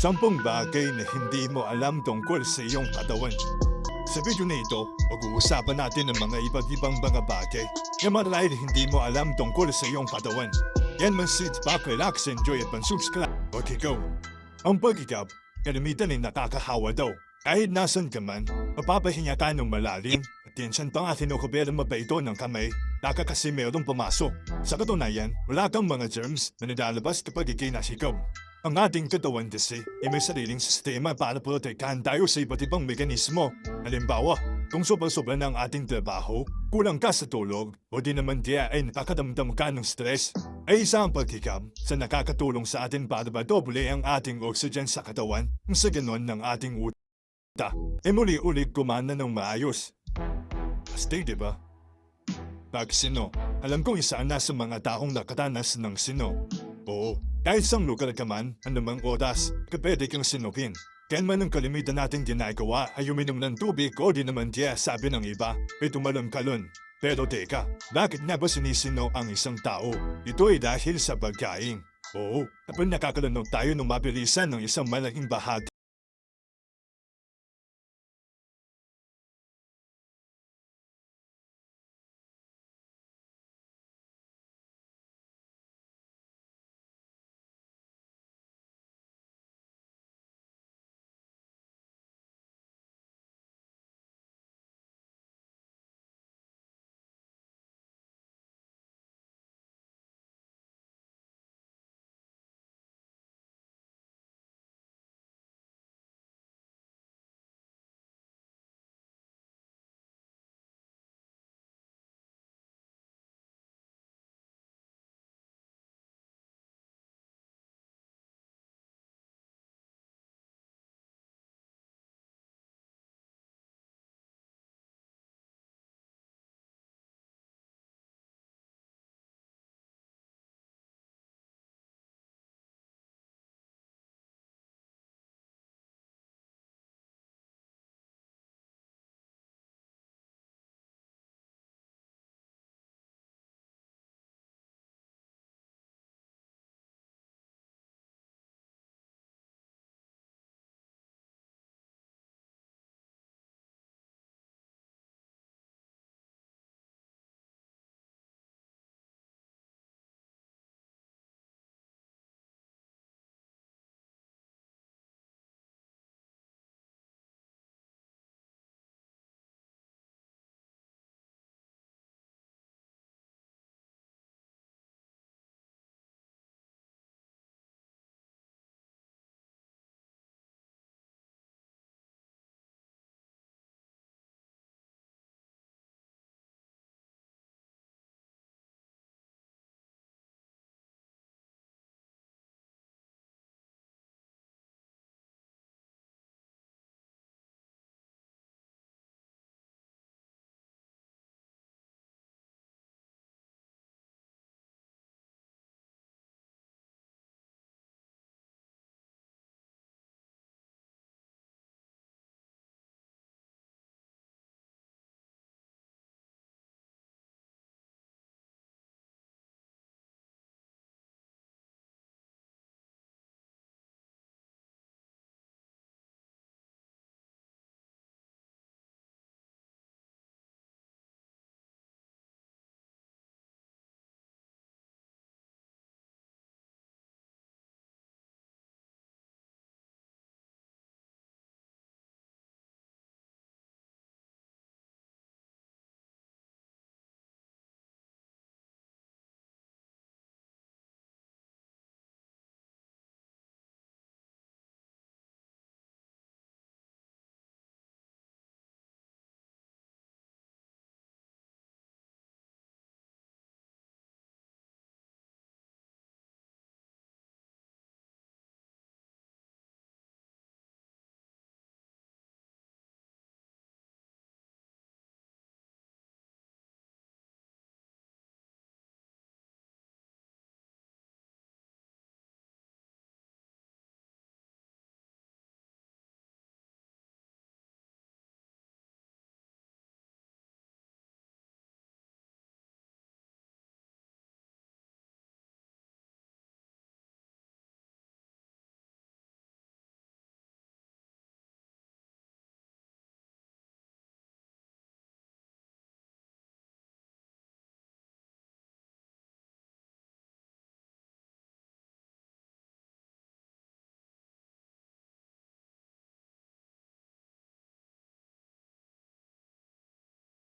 10 bagay na hindi mo alam tungkol sa iyong katawan. Sa video na ito, pag-uusapan natin ang mga iba't ibang mga bagay na marahil hindi mo alam tungkol sa iyong katawan. Yan man sit back, relax, enjoy at subscribe. Okay, go! Ang pag-ikap, kalimitan ay nakakahawa daw. Kahit nasan ka man, mapapahinga ka ng malalim at tinsan pa nga tinukubera mo pa ito ng kamay, baka kasi mayroong pumasok. Sa katunayan, wala kang mga germs na nilalabas kapag ikay nasigaw. Ang ating katawan kasi ay may sariling sistema para protektahan tayo sa iba't ibang mekanismo. Halimbawa, kung sobra-sobra na ang ating trabaho, kulang ka sa tulog, o di naman kaya ay nakakadamdam ka ng stress, ay isa ang pagkikam sa nakakatulong sa atin para madoble ang ating oxygen sa katawan, sa ganon ng ating utak. E muli-ulit kumana ng maayos. Stay, diba? Pag sino, alam kong isa na sa mga taong nakatanas ng sino. Oo, kahit saan lugar ka man, anumang oras, kapwede kang sinupin. Kaya man ang kalimitan natin ginagawa ay uminom ng tubig o di naman kaya sabi ng iba, ay tumalon-kalon. Pero teka, bakit nga ba sinisino ang isang tao? Ito ay dahil sa pagkain. Oo, kapag nakakalanog tayo ng mabilisan ng isang malaking bahagi